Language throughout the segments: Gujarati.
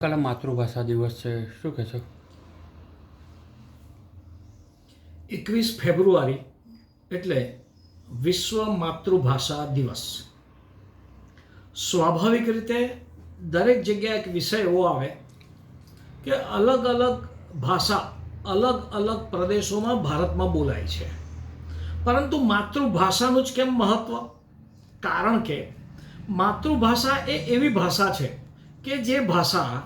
કાલે માતૃભાષા દિવસ છે, શું કહેશો? 21 ફેબ્રુઆરી એટલે વિશ્વ માતૃભાષા દિવસ. સ્વાભાવિક રીતે દરેક જગ્યાએ એક વિષય એવો આવે કે અલગ અલગ ભાષા અલગ અલગ પ્રદેશોમાં ભારતમાં બોલાય છે, પરંતુ માતૃભાષાનું જ કેમ મહત્વ? કારણ કે માતૃભાષા એ એવી ભાષા છે કે જે ભાષા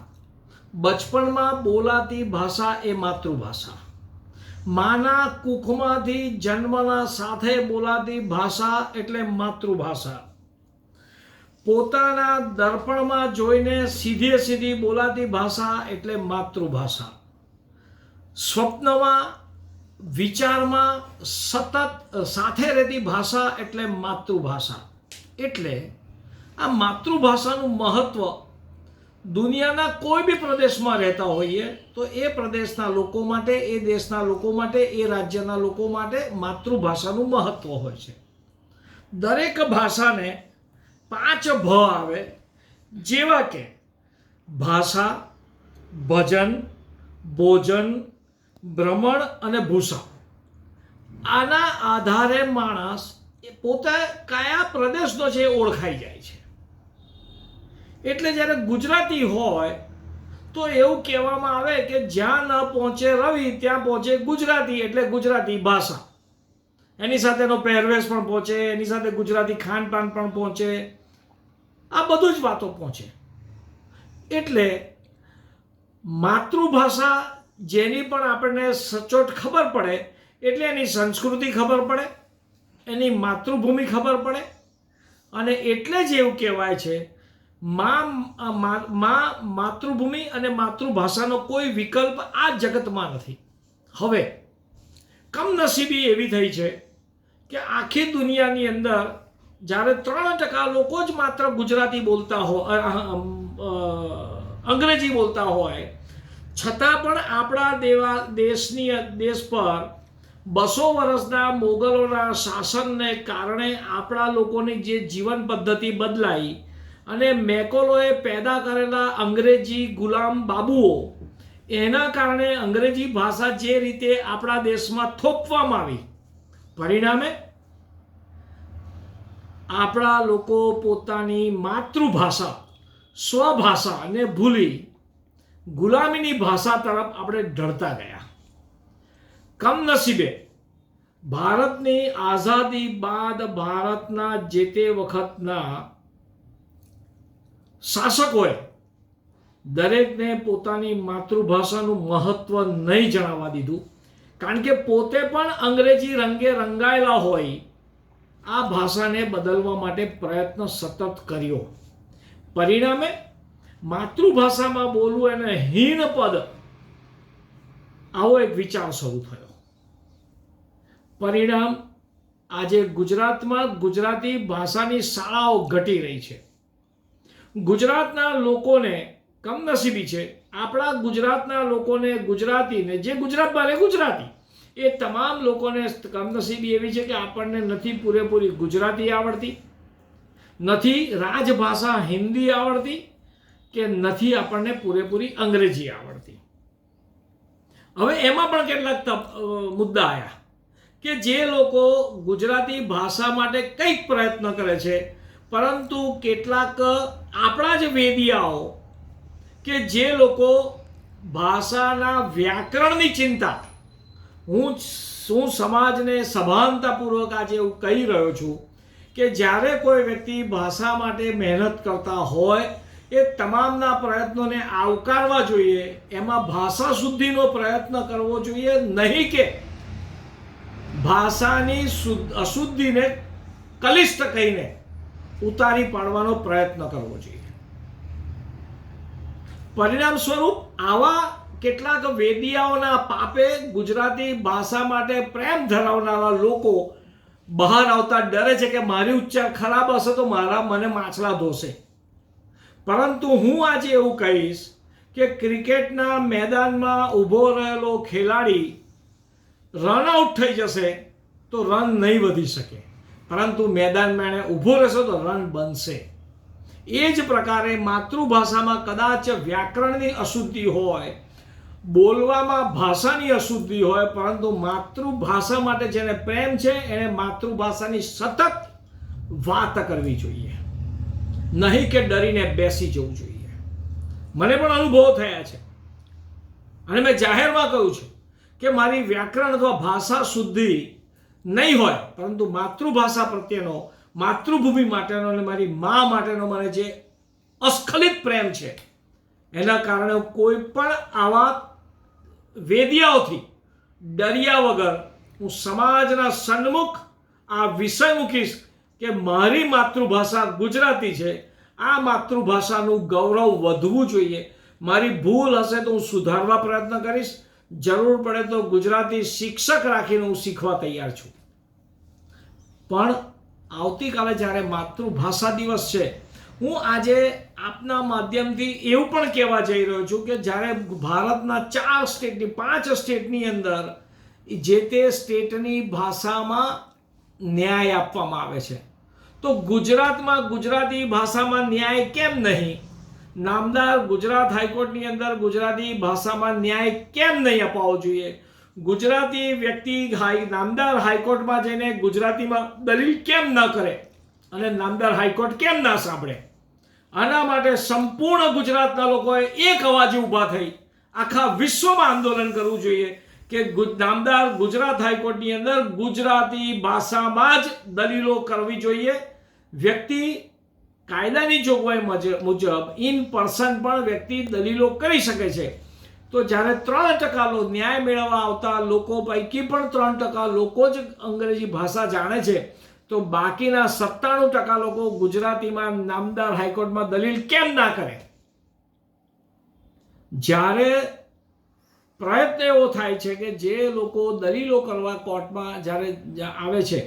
બચપણમાં બોલાતી ભાષા એ માતૃભાષા, માના કુખમાંથી જન્મના સાથે બોલાતી ભાષા એટલે માતૃભાષા, પોતાના દર્પણમાં જોઈને સીધે સીધી બોલાતી ભાષા એટલે માતૃભાષા, સ્વપ્નમાં વિચારમાં સતત સાથે રહેતી ભાષા એટલે માતૃભાષા. એટલે આ માતૃભાષાનું મહત્વ દુનિયાના કોઈ બી પ્રદેશમાં રહેતા હોઈએ તો એ પ્રદેશના લોકો માટે, એ દેશના લોકો માટે, એ રાજ્યના લોકો માટે માતૃભાષાનું મહત્વ હોય છે. દરેક ભાષાને 5 ભ આવે, જેવા કે ભાષા, ભજન, ભોજન, ભ્રમણ અને ભૂષા. આના આધારે માણસ પોતે કયા પ્રદેશનો છે એ ઓળખાઈ જાય છે. એટલે જ્યારે ગુજરાતી હોય તો એવું કહેવામાં આવે કે જ્યાં ન પહોંચે રવિ ત્યાં પહોંચે ગુજરાતી, એટલે ગુજરાતી ભાષા. એની સાથેનો પહેરવેશ પણ પહોંચે, એની સાથે ગુજરાતી ખાનપાન પણ પહોંચે, આ બધું જ વાતો પહોંચે. એટલે માતૃભાષા જેની પણ આપણને સચોટ ખબર પડે એટલે એની સંસ્કૃતિ ખબર પડે, એની માતૃભૂમિ ખબર પડે. અને એટલે જ એવું કહેવાય છે માતૃભૂમિ અને માતૃભાષાનો કોઈ વિકલ્પ આ જગતમાં નથી. હવે કમનસીબી એવી થઈ છે કે આખી દુનિયાની અંદર જ્યારે 3% લોકો જ માત્ર ગુજરાતી બોલતા હોય, અંગ્રેજી બોલતા હોય, છતાં પણ આપણા દેશ પર 200 વર્ષના મોગલોના શાસનને કારણે આપણા લોકોની જે જીવન પદ્ધતિ બદલાઈ અને મેકોલોએ પેદા કરેલા અંગ્રેજી ગુલામ બાબુઓ, એના કારણે અંગ્રેજી ભાષા જે રીતે આપણા દેશમાં થોપવામાં આવી, પરિણામે આપણા લોકો પોતાની માતૃભાષા, સ્વભાષાને ભૂલી ગુલામીની ભાષા તરફ આપણે ઢળતા ગયા. કમનસીબે ભારતની આઝાદી બાદ ભારતના જે તે વખતના શાસકોએ દરેકને પોતાની માતૃભાષાનું મહત્વ નહીં જણાવવા દીધું, કારણ કે પોતે પણ અંગ્રેજી રંગે રંગાયેલા હોય આ ભાષાને બદલવા માટે પ્રયત્ન સતત કર્યો. પરિણામે માતૃભાષામાં બોલવું એને હીન પદ, આવો એક વિચાર શરૂ થયો. પરિણામ આજે ગુજરાતમાં ગુજરાતી ભાષાની શાળાઓ ઘટી રહી છે. ગુજરાતના લોકોને કમનસીબી છે, આપણા ગુજરાતના લોકોને ગુજરાતીને, જે ગુજરાતમાં રહે ગુજરાતી, એ તમામ લોકોને કમનસીબી એવી છે કે આપણને નથી પૂરેપૂરી ગુજરાતી આવડતી, નથી રાજભાષા હિન્દી આવડતી, કે નથી આપણને પૂરેપૂરી અંગ્રેજી આવડતી. હવે એમાં પણ કેટલાક મુદ્દા આવ્યા કે જે લોકો ગુજરાતી ભાષા માટે કંઈક પ્રયત્ન કરે છે, પરંતુ કેટલાક આપણા જ વેદિયાઓ કે જે લોકો ભાષાના વ્યાકરણની ચિંતા, હું સમાજને સભાનતાપૂર્વક આજે એવું કહી રહ્યો છું કે જ્યારે કોઈ વ્યક્તિ ભાષા માટે મહેનત કરતા હોય એ તમામના પ્રયત્નોને આવકારવા જોઈએ, એમાં ભાષા શુદ્ધિનો પ્રયત્ન કરવો જોઈએ, નહીં કે ભાષાની અશુદ્ધિને કલિષ્ટ કહીને ઉતારી પાડવાનો પ્રયત્ન કરવો જોઈએ. પરિણામ સ્વરૂપ આવા કેટલાક વેદિયાઓના પાપે ગુજરાતી ભાષા માટે પ્રેમ ધરાવનારા લોકો બહાર આવતા ડરે છે કે મારી ઉચ્ચાર ખરાબ હશે તો મને માછલા ધોશે. પરંતુ હું આજે એવું કહીશ કે ક્રિકેટના મેદાનમાં ઊભો રહેલો ખેલાડી રન આઉટ થઈ જશે તો રન નહીં વધી શકે, પરંતુ મેદાનમાં એને ઊભો રહેશે તો રન બનશે. એ જ પ્રકારે માતૃભાષામાં કદાચ વ્યાકરણની અશુદ્ધિ હોય, બોલવામાં ભાષાની અશુદ્ધિ હોય, પરંતુ માતૃભાષા માટે જેને પ્રેમ છે એને માતૃભાષાની સતત વાત કરવી જોઈએ, નહીં કે ડરીને બેસી જવું જોઈએ. મને પણ અનુભવ થયા છે અને મેં જાહેરમાં કહ્યું છે કે મારી વ્યાકરણ અથવા ભાષા શુદ્ધિ નહીં હોય, પરંતુ માતૃભાષા પ્રત્યેનો, માતૃભૂમિ માટેનો અને મારી મા માટેનો મને જે અસ્ખલિત પ્રેમ છે એના કારણે કોઈ પણ આવા વેદિયાઓથી ડર્યા વગર હું સમાજના સન્મુખ આ વિષય મૂકીશ કે મારી માતૃભાષા ગુજરાતી છે, આ માતૃભાષાનું ગૌરવ વધવું જોઈએ. મારી ભૂલ હશે તો હું સુધારવા પ્રયત્ન કરીશ, જરૂર પડે તો ગુજરાતી શિક્ષક રાખીને હું શીખવા તૈયાર છું. પણ આવતીકાલે જ્યારે માતૃભાષા દિવસ છે, હું આજે આપના માધ્યમથી એવું પણ કહેવા જઈ રહ્યો છું કે જ્યારે ભારતના 4 સ્ટેટની 5 સ્ટેટની અંદર જે તે સ્ટેટની ભાષામાં ન્યાય આપવામાં આવે છે, તો ગુજરાતમાં ગુજરાતી ભાષામાં ન્યાય કેમ નહીં? નામદાર ગુજરાત હાઈકોર્ટની અંદર ગુજરાતી ભાષામાં ન્યાય કેમ નહીં અપાવવો જોઈએ? ગુજરાતી વ્યક્તિ નામદાર હાઈકોર્ટમાં જઈને ગુજરાતીમાં દલીલ કેમ ન કરે અને નામદાર હાઈકોર્ટ કેમ ના સાંભળે? આના માટે સંપૂર્ણ ગુજરાતના લોકોએ એક અવાજે ઊભા થઈ આખા વિશ્વમાં આંદોલન કરવું જોઈએ કે નામદાર ગુજરાત હાઈકોર્ટની અંદર ગુજરાતી ભાષામાં જ દલીલો કરવી જોઈએ. વ્યક્તિ કાયદાની જોગવાઈ મુજબ ઇન પર્સન પણ વ્યક્તિ દલીલો કરી શકે છે. તો જ્યારે 3% ન્યાય મેળવવા આવતા લોકો પૈકી પણ 3% લોકો જ અંગ્રેજી ભાષા જાણે છે, તો બાકીના 97% લોકો ગુજરાતીમાં નામદાર હાઈકોર્ટમાં દલીલ કેમ ના કરે? જ્યારે પ્રયત્ન એવો થાય છે કે જે લોકો દલીલો કરવા કોર્ટમાં જ્યારે આવે છે,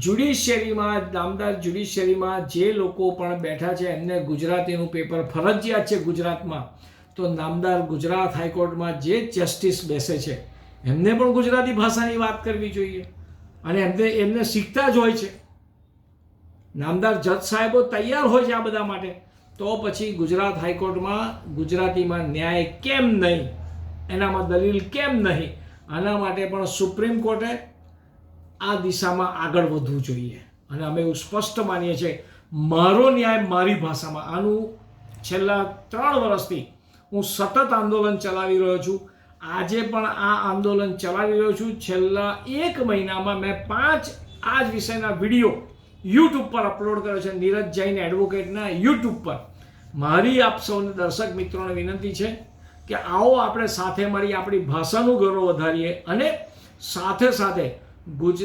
જ્યુડિશિયરીમાં, નામદાર જ્યુડિશિયરીમાં જે લોકો પણ બેઠા છે એમને ગુજરાતીનું પેપર ફરજિયાત છે ગુજરાતમાં, તો નામદાર ગુજરાત હાઈકોર્ટમાં જે જસ્ટિસ બેસે છે એમને પણ ગુજરાતી ભાષાની વાત કરવી જોઈએ અને એમને શીખતા જ હોય છે. નામદાર જજ સાહેબો તૈયાર હોય છે આ બધા માટે, તો પછી ગુજરાત હાઈકોર્ટમાં ગુજરાતીમાં ન્યાય કેમ નહીં? એનામાં દલીલ કેમ નહીં? આના માટે પણ સુપ્રીમ કોર્ટે આ દિશામાં આગળ વધવું જોઈએ. અને અમે એવું સ્પષ્ટ માનીએ છીએ, મારો ન્યાય મારી ભાષામાં. આનું છેલ્લા 3 વર્ષથી હું સતત આંદોલન ચલાવી રહ્યો છું. આજે પણ આ આંદોલન ચલાવી રહ્યો છું. છેલ્લા 1 મહિનામાં મેં 5 આ જ વિષયના વિડીયો યુટ્યુબ પર અપલોડ કર્યો છે, નીરજ જૈન એડવોકેટના યુટ્યુબ પર. મારી આપ સૌને દર્શક મિત્રોને વિનંતી છે કે આવો આપણે સાથે મળી આપણી ભાષાનું ગૌરવ વધારીએ અને સાથે સાથે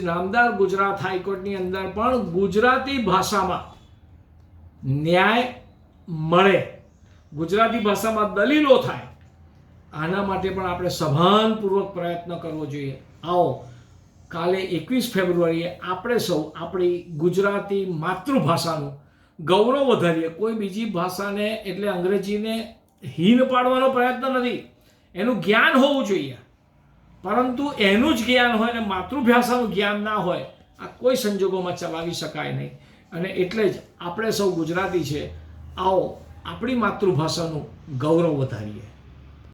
નામદાર ગુજરાત હાઈકોર્ટની અંદર પણ ગુજરાતી ભાષામાં ન્યાય મળે, ગુજરાતી ભાષામાં દલીલો થાય, આના માટે પણ આપણે સભાનપૂર્વક પ્રયત્ન કરવો જોઈએ. આવો કાલે 21 ફેબ્રુઆરીએ આપણે સૌ આપણી ગુજરાતી માતૃભાષાનું ગૌરવ વધારીએ. કોઈ બીજી ભાષાને એટલે અંગ્રેજીને હીન પાડવાનો પ્રયત્ન નથી, એનું જ્ઞાન હોવું જોઈએ, પરંતુ એનું જ જ્ઞાન હોય ને માતૃભાષાનું જ્ઞાન ના હોય, આ કોઈ સંજોગોમાં ચલાવી શકાય નહીં. અને એટલે જ આપણે સૌ ગુજરાતી છે, આવો આપણી માતૃભાષાનું ગૌરવ વધારીએ.